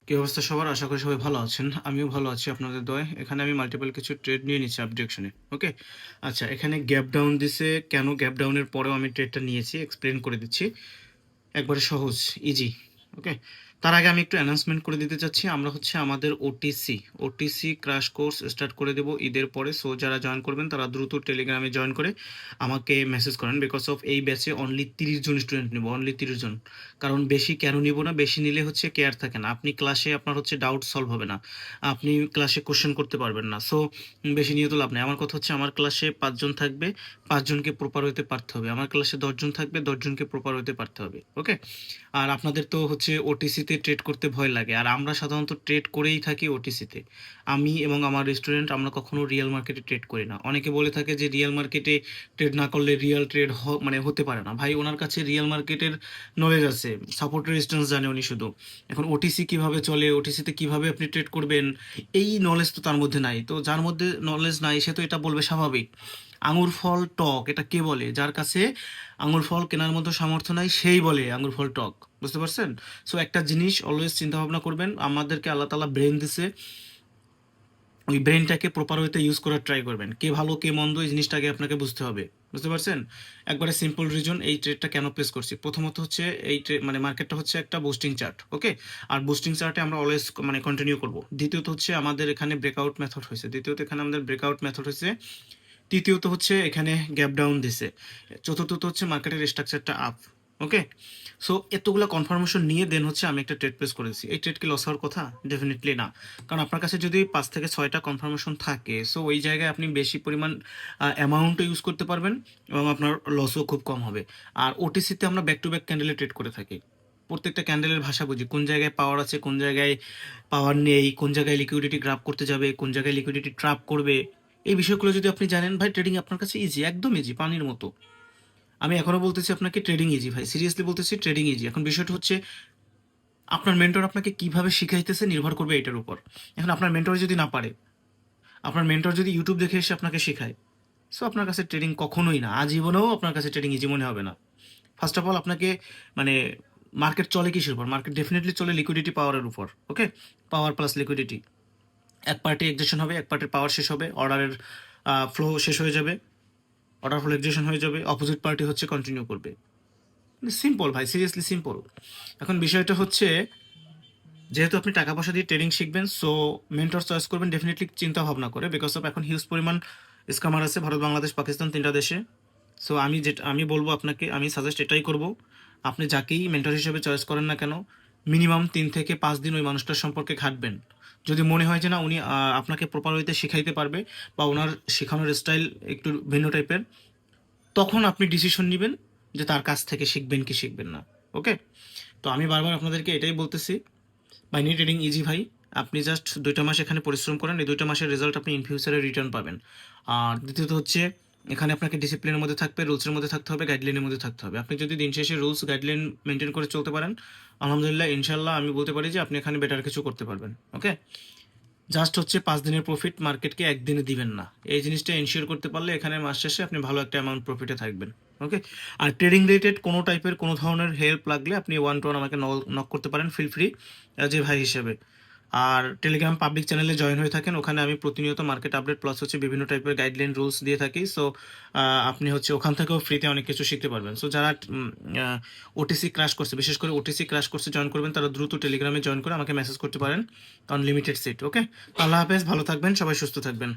কি অবস্থা সবার? আশা করি সবাই ভালো আছেন। আমিও ভালো আছি আপনাদের দয়ায়। এখানে আমি মাল্টিপল কিছু ট্রেড নিয়ে নিচ্ছি আপডিরেকশনে। ওকে? আচ্ছা, এখানে গ্যাপ ডাউন দিছে। কেন গ্যাপ ডাউনের পরেও আমি ট্রেডটা নিয়েছি এক্সপ্লেইন করে দিচ্ছি। একবারে সহজ, ইজি। ওকে? তার আগে আমি একটু অ্যানাউন্সমেন্ট করে দিতে চাচ্ছি। আমরা হচ্ছে আমাদের ওটিসি ক্র্যাশ কোর্স স্টার্ট করে দেব ঈদের পরে। সো যারা জয়েন করবেন তারা দ্রুত টেলিগ্রামে জয়েন করে আমাকে মেসেজ করেন। বিকজ অফ এই ব্যাচে অনলি 30 জন স্টুডেন্ট নিব, অনলি 30 জন। কারণ বেশি কেন নিব না? বেশি নিলে হচ্ছে কেয়ার থাকে না। আপনি ক্লাসে আপনার হচ্ছে ডাউট সলভ হবে না। আপনি ক্লাসে কোয়েশ্চেন করতে পারবেন না। সো বেশি নিয়ে তো লাভ নেই। আমার কথা হচ্ছে আমার ক্লাসে 5 জন থাকবে, 5 জনকে প্রপার হইতে পারতে হবে। আমার ক্লাসে 10 জন থাকবে, 10 জনকে প্রপার হইতে পারতে হবে। ওকে? আর আপনাদের তো হচ্ছে ওটিসিতে ট্রেড করতে ভয় লাগে, আর আমরা সাধারণত ট্রেড করেই থাকি ওটিসিতে। আমি এবং আমার স্টুডেন্ট আমরা কখনো রিয়েল মার্কেটে ট্রেড করি না। অনেকে বলে থাকে যে রিয়েল মার্কেটে ট্রেড না করলে রিয়েল ট্রেড মানে হতে পারে না। ভাই, ওনার কাছে রিয়েল মার্কেটের নলেজ আছে, সাপোর্ট রেজিস্ট্যান্স জানে উনি শুধু। এখন ওটিসি কিভাবে চলে, ওটিসিতে কিভাবে আপনি ট্রেড করবেন, এই নলেজ তো তার মধ্যে নাই। তো যার মধ্যে নলেজ নাই সে তো এটা বলবে স্বাভাবিক। আঙুর ফল টক, এটা কে বলে? যার কাছে আঙুর ফল কেনার মতো সামর্থ্য নাই সেই বলে আঙুর ফল টক। বুঝতে পারছেন? সো একটা জিনিস অলওয়েজ চিন্তা ভাবনা করবেন, আমাদেরকে আল্লাহ তাআলা ব্রেন দিছে, ওই ব্রেনটাকে প্রপার ওয়েতে ইউজ করার ট্রাই করবেন। কে ভালো কে মন্দ এই জিনিসটাকে আপনাকে বুঝতে হবে। বুঝতে পারছেন? একবারে সিম্পল রিজন এই ট্রেডটা কেন প্লেস করছি। প্রথমত হচ্ছে এই মানে মার্কেটটা হচ্ছে একটা বুস্টিং চার্ট। ওকে? আর বুস্টিং চার্টে আমরা অলওয়েজ মানে কন্টিনিউ করব। দ্বিতীয়ত হচ্ছে আমাদের এখানে ব্রেকআউট মেথড হয়েছে। তৃতীয়ত হচ্ছে এখানে গ্যাপ ডাউন দিছে। চতুর্থত হচ্ছে মার্কেটের স্ট্রাকচারটা আপ। ওকে? সো এতগুলো কনফার্মেশন নিয়ে দেন হচ্ছে আমি একটা ট্রেড প্লেস করেছি। এই ট্রেড কি লস হওয়ার কথা? ডেফিনেটলি না। কারণ আপনার কাছে যদি 5 থেকে 6টা কনফার্মেশন থাকে, সো ওই জায়গায় আপনি বেশি পরিমাণ অ্যামাউন্টও ইউজ করতে পারবেন এবং আপনার লসও খুব কম হবে। আর ওটিসিতে আমরা ব্যাক টু ব্যাক ক্যান্ডেলে ট্রেড করে থাকি। প্রত্যেকটা ক্যান্ডেলের ভাষা বুঝি, কোন জায়গায় পাওয়ার আছে, কোন জায়গায় পাওয়ার নেই, কোন জায়গায় লিকুইডিটি গ্রাব করতে যাবে, কোন জায়গায় লিকুইডিটি ট্র্যাপ করবে। এই বিষয়গুলো যদি আপনি জানেন ভাই, ট্রেডিং আপনার কাছে ইজি, একদম ইজি, পানির মতো। আমি এখনো বলতেছি আপনাকে ট্রেডিং ইজি ভাই, সিরিয়াসলি বলতেছি ট্রেডিং ইজি। এখন বিষয়টা হচ্ছে আপনার মেন্টর আপনাকে কিভাবে শিখাইতেছে নির্ভর করবে এটার উপর। এখন আপনার মেন্টর যদি না পারে, আপনার মেন্টর যদি ইউটিউব দেখে এসে আপনাকে শেখায়, সো আপনার কাছে ট্রেডিং কখনোই না, আজীবনেও আপনার কাছে ট্রেডিং ইজি মনে হবে না। ফার্স্ট অফ অল আপনাকে মানে মার্কেট চলে কিসের উপর? মার্কেট ডেফিনেটলি চলে লিকুইডিটি পাওয়ারের উপর। ওকে? Power plus liquidity. এক পার্টি এক্সেশন হবে, এক পার্টির পাওয়ার শেষ হবে, অর্ডারের ফ্লো শেষ হয়ে যাবে, অর্ডার ফ্লো এক্সেশন হয়ে যাবে, অপোজিট পার্টি হচ্ছে কন্টিনিউ করবে। সিম্পল ভাই, সিরিয়াসলি সিম্পল। এখন বিষয়টা হচ্ছে যেহেতু আপনি টাকা পয়সা দিয়ে ট্রেডিং শিখবেন, সো মেন্টর চয়েস করবেন ডেফিনেটলি চিন্তা ভাবনা করে। বিকজ অফ এখন হিউজ পরিমাণ স্কামার আছে ভারত, বাংলাদেশ, পাকিস্তান, 3টা দেশে। সো আমি বলবো আপনাকে, আমি সাজেস্ট এটাই করব, আপনি যাকেই মেন্টর হিসেবে চয়েস করেন না কেন, মিনিমাম 3 থেকে 5 দিন ওই মানুষটার সম্পর্কে ঘাটবেন। যদি মনে হয় যে না উনি আপনাকে প্রপার ওয়েতে শেখাইতে পারবে বা ওনার শেখানোর স্টাইল একটু ভিন্ন টাইপের, তখন আপনি ডিসিশন নেবেন যে তার কাছ থেকে শিখবেন কি শিখবেন না। ওকে? তো আমি বারবার আপনাদেরকে এটাই বলতেছি, মাইনি ট্রেডিং ইজি ভাই। আপনি জাস্ট 2টা মাস এখানে পরিশ্রম করেন, এই 2টা মাসের রেজাল্ট আপনি ইন ফিউচারে রিটার্ন পাবেন। আর দ্বিতীয়ত হচ্ছে এখানে আপনাকে ডিসিপ্লিনের মধ্যে থাকবে, রুলসের মধ্যে থাকতে হবে, গাইডলাইনের মধ্যে থাকতে হবে। আপনি যদি দিন শেষে রুলস গাইডলাইন মেনটেন করে চলতে পারেন, আলহামদুলিল্লাহ ইনশাল্লাহ আমি বলতে পারি যে আপনি এখানে বেটার কিছু করতে পারবেন। ওকে? জাস্ট হচ্ছে 5 দিনের প্রফিট মার্কেটকে একদিনে দিবেন না, এই জিনিসটা এনশিওর করতে পারলে এখানে মাস শেষে আপনি ভালো একটা অ্যামাউন্ট প্রফিটে থাকবেন। ওকে? আর ট্রেডিং রিলেটেড কোনো টাইপের কোনো ধরনের হেল্প লাগলে আপনি 1-to-1 আমাকে নক করতে পারেন, ফিল ফ্রি, যে ভাই হিসেবে। আর টেলিগ্রাম পাবলিক চ্যানেলে জয়েন হয়ে থাকেন, ওখানে আমি প্রতিনিয়ত মার্কেট আপডেট প্লাস হচ্ছে বিভিন্ন টাইপের গাইডলাইন রুলস দিয়ে থাকি। সো আপনি হচ্ছে ওখান থেকেও ফ্রিতে অনেক কিছু শিখতে পারবেন। সো যারা ওটিসি ক্র্যাশ করছে, বিশেষ করে ওটিসি ক্র্যাশ করছে জয়েন করবেন, তারা দ্রুত টেলিগ্রামে জয়েন করে আমাকে মেসেজ করতে পারেন, আনলিমিটেড সিট। ওকে? আল্লাহ হাফেজ, ভালো থাকবেন, সবাই সুস্থ থাকবেন।